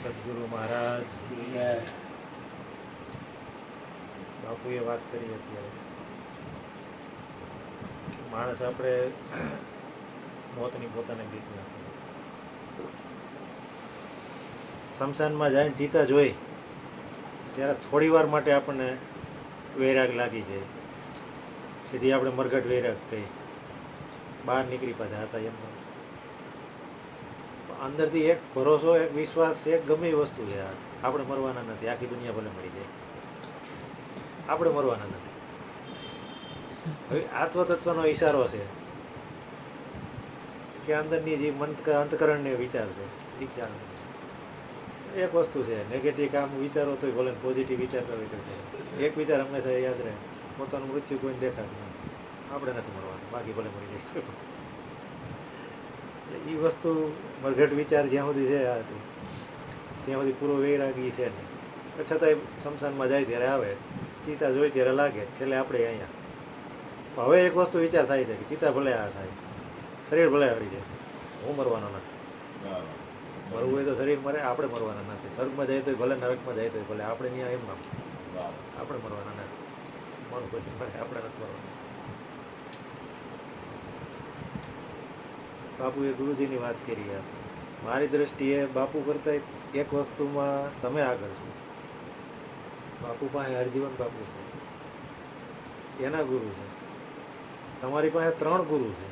સદગુરુ મહારાજ બાપુએ વાત કરી અત્યારે કે માણસ આપણે મોતની પોતાને બીક નથી. શમશાનમાં જાય ચિતા જોઈ ત્યારે થોડી વાર માટે આપણને વૈરાગ લાગી જાય કે જે આપણે મરઘટ વૈરાગ કહી બહાર નીકળી પાછા હતા એમ. અંદરથી એક ભરોસો, એક વિશ્વાસ, એક ગમે એ વસ્તુ છે, આપણે મરવાના નથી. આખી દુનિયા ભલે મળી જાય, આપણે મરવાના નથી. હવે આત્મતત્વનો ઈશારો છે કે અંદરની જે અંતકરણને વિચાર છે, વિચાર એક વસ્તુ છે. નેગેટિવ કામ વિચારો તો ભલે, પોઝિટિવ વિચારતા હોય તો એક વિચાર હંમેશા યાદ રહે, પોતાનું મૃત્યુ કોઈને દેખાતું નથી, આપણે નથી મરવાનું, બાકી ભલે મરી જાય. એ વસ્તુ મરઘટ વિચાર જ્યાં સુધી છે ત્યાં સુધી પૂરો વૈરાગી છે ને. છતાંય શમશાનમાં જાય ત્યારે આવે, ચિતા જોઈ ત્યારે લાગે છેલ્લે આપણે અહીંયા. હવે એક વસ્તુ વિચાર થાય છે કે ચિતા ભલે આ થાય, શરીર ભલે આવી જાય, હું મરવાનો નથી. મરવું હોય તો શરીર મરે, આપણે મરવાના નથી. સ્વર્ગમાં જાય તો ભલે, નરકમાં જાય તો ભલે, આપણે ત્યાં એમ આપણે મરવાના નથી. મરવું પછી મરે, આપણે નથી મરવાના. બાપુએ ગુરુજીની વાત કરી હતી. મારી દ્રષ્ટિએ બાપુ કરતાં એક વસ્તુમાં તમે આગળ છો. બાપુ પાસે હરજીવન બાપુ છે, એના ગુરુ છે. તમારી પાસે 3 ગુરુ છે.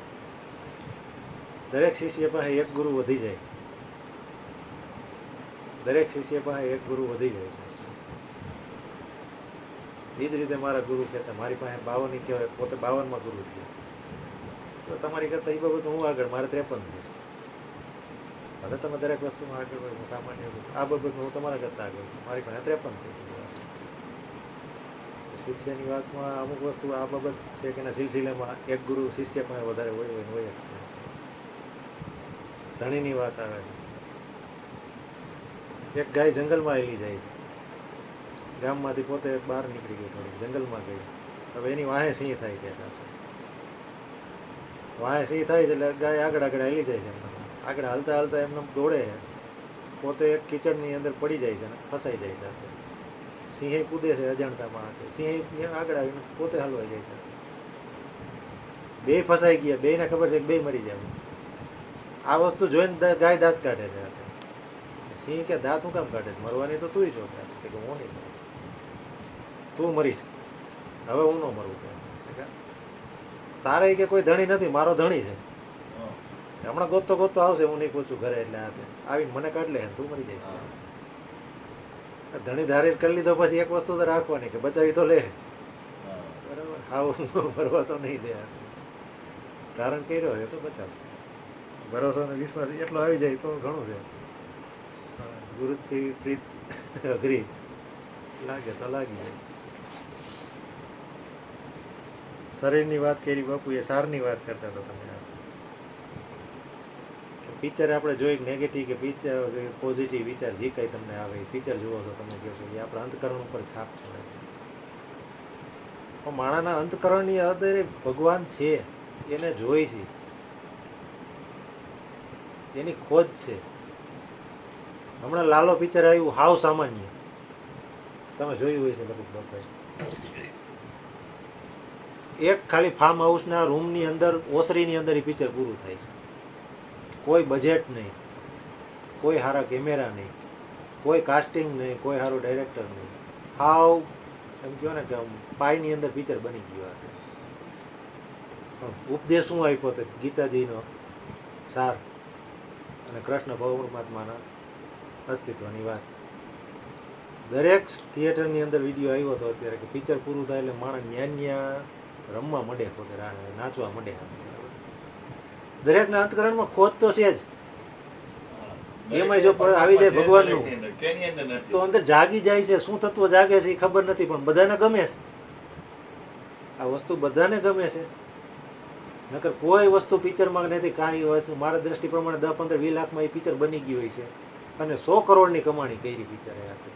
દરેક શિષ્ય પાસે એક ગુરુ વધી જાય છે. દરેક શિષ્ય પાસે એક ગુરુ વધી જાય છે. એ જ રીતે મારા ગુરુ કહેતા, મારી પાસે 52 કહેવાય, પોતે 52માં ગુરુ થયા. તો તમારી કરતાં એ બાબત હું આગળ, મારે 53 છે. ભલે તમે દરેક વસ્તુમાં આગળ હોય, હું સામાન્ય આ બાબતમાં હું તમારા કરતાં આગળ છું. મારી પાસે 53 છે. શિષ્યની વાતમાં અમુક વસ્તુ આ બાબત છે કે એના સિલસિલામાં એક ગુરુ શિષ્ય પાસે વધારે હોય જ છે. ધણીની વાત આવે છે. એક ગાય જંગલમાં આવેલી જાય છે. ગામમાંથી પોતે બહાર નીકળી ગઈ, થોડી જંગલમાં ગઈ. હવે એની વાહે સિંહ થાય છે. વાહે સિંહ થાય છે એટલે ગાય આગળ હાલી જાય છે. આગળ હાલતા હાલતા એમને દોડે છે. પોતે એક કીચડની અંદર પડી જાય છે અને ફસાઈ જાય છે. સિંહે કૂદે છે અજાણતામાં. સિંહ આગળ આવીને પોતે હલવાઈ જાય છે. બે ફસાઈ ગયા, બેને ખબર છે કે બે મરી જાય. આ વસ્તુ જોઈને ગાય દાંત કાઢે છે. સિંહ કે દાંત હું કામ કાઢે છે? મરવાની તો તું છો કે હું નહીં મરું, તું મરીશ, હવે હું ન મરું. કે તારે કે કોઈ ધણી નથી, મારો ધણી છે. હમણાં ગોતતો ગોતતો આવશે, હું નહીં પહોંચું ઘરે એટલે આવીને મને કાઢ લે, તું મરી જઈશ. ધણી ધારે કરી લીધો પછી એક વસ્તુ તો રાખવાની કે બચાવી તો લે, બરાબર. આવું ભરવા તો નહીં દે. ધારણ કર્યો હોય તો બચાવશે. ભરોસો અને વિશ્વાસ એટલો આવી જાય તો ઘણું છે. ગુરુથી પ્રીત અઘરી લાગે તો લાગી જાય. શરીરની વાત કરી બાપુએ, સારની વાત કરતા હતા તમે. પિક્ચર આપણે જોઈ નેગેટિવ કે પિક્ચર પોઝિટિવ વિચાર જે કંઈ તમને આવે એ પિક્ચર જુઓ છો તમે, કહો છો એ આપણા અંતકરણ ઉપર છાપ છોડે. પણ માણાના અંતકરણની અંદર ભગવાન છે, એને જોઈ છે, એની ખોજ છે. હમણાં લાલો પિક્ચર આવ્યું, હાવ સામાન્ય, તમે જોયું હોય છે લગભગ લોકોએ. એક ખાલી ફાર્મ હાઉસના રૂમની અંદર, ઓસરીની અંદર એ પિક્ચર પૂરું થાય છે. કોઈ બજેટ નહીં, કોઈ સારા કેમેરા નહીં, કોઈ કાસ્ટિંગ નહીં, કોઈ સારું ડાયરેક્ટર નહીં. હાવ એમ કહો ને કે પાયની અંદર પિક્ચર બની ગયું હતું. ઉપદેશ શું આપ્યો હતો? ગીતાજીનો સાર અને કૃષ્ણ પરમાત્માના અસ્તિત્વની વાત. દરેક થિયેટરની અંદર વિડીયો આવ્યો હતો અત્યારે કે પિક્ચર પૂરું થાય એટલે માણસ ન્યા રમવા માંડે, પોતે નાચવા માંડે. દરેકના અંતકરણમાં ખોજ તો છે જ. એમાં જો આવી જાય ભગવાનનું તો અંદર જાગી જાય છે. શું તત્વ જાગે છે એ ખબર નથી, પણ બધાને ગમે છે આ વસ્તુ, બધાને ગમે છે. નકર કોઈ વસ્તુ પિક્ચરમાં નથી. કાંઈ વસ્તુ મારા દ્રષ્ટિ પ્રમાણે 10, 15, 20 લાખમાં એ પિક્ચર બની ગયું હોય છે અને 100 કરોડની કમાણી કરી પિક્ચર હતી.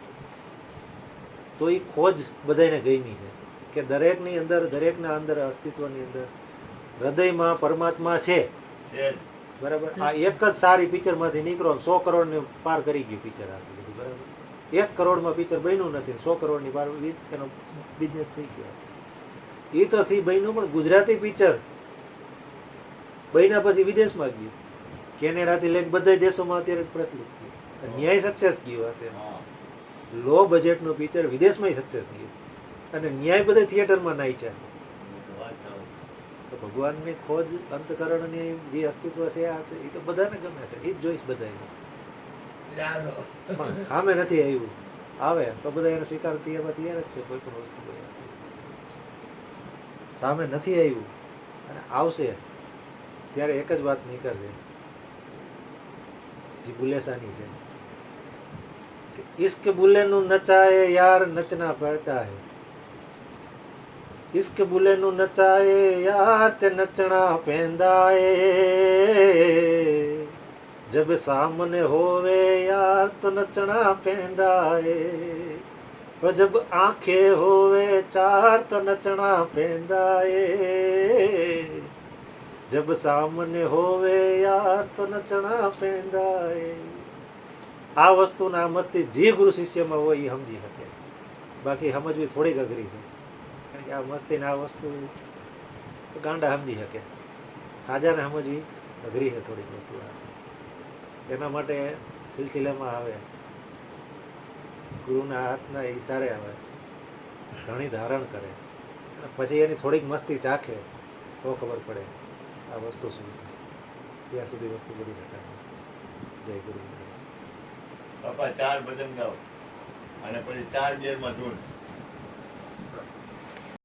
તો એ ખોજ બધાને ગમી છે કે દરેકની અંદર, દરેકના અંદર અસ્તિત્વની અંદર હૃદયમાં પરમાત્મા છે, છે જ. બરાબર. આ એક જ સારી પિક્ચરમાંથી નીકળો 100 કરોડને પાર કરી ગયું પિક્ચર આખું બધું, બરાબર. 1 કરોડમાં પિક્ચર બન્યું નથી, 100 કરોડની પાર એનો બિઝનેસ થઈ ગયો. એ તો થી બન્યું, પણ ગુજરાતી પિક્ચર બન્યા પછી વિદેશમાં ગયું, કેનેડાથી લઈને બધા દેશોમાં અત્યારે પ્રચલિત થયું, ન્યાય સક્સેસ ગયું. અત્યારે હા. લો બજેટનું પિક્ચર વિદેશમાં સક્સેસ ગયું, અને ન્યાય બધા થિયેટરમાં નાખ્યા. વાત ચાલો. તો ભગવાનની ખોજ અંતકરણની જે અસ્તિત્વ છે આ એ તો બધાને ગમે છે, એ જ જોઈશ બધાને. પણ સામે નથી આવ્યું, આવે તો બધા એને સ્વીકાર તૈયાર જ છે. કોઈ પણ વસ્તુ સામે નથી આવ્યું અને આવશે ત્યારે એક જ વાત નીકળશે, જે બુલેસાની છે કે ઇશ્ક બુલેનું નચાએ યાર નચના પડતા હે, ઇશ્ક બુલેનું નચાએ યાર તે નચણા પેંદા એ, જબ સામને હોવે યાર તો નચણા પેંદા એ, જબ આંખે હોવે ચાર તો નચણા પેંદા એ, જબ સામને હોવે યાર તો નચણા પેંદા એ. આ વસ્તુના મસ્તી જે ગુરુ શિષ્યમાં હોય એ સમજી શકે, બાકી સમજવી થોડીક અઘરી છે. કારણ કે આ મસ્તીને આ વસ્તુ તો ગાંડા સમજી શકે, હાજાને સમજવી અઘરી છે થોડીક વસ્તુ. એના માટે સિલસિલામાં આવે, ગુરુના હાથના ઈશારે આવે, ધણી ધારણ કરે, અને પછી એની થોડીક મસ્તી ચાખે તો ખબર પડે આ વસ્તુ શું છે. ત્યાં સુધી વસ્તુ બધી ઘટાડે. જય ગુરુ. બાપા 4 ભજન ગાઓ અને પછી 4 ગેરમાં ધૂન.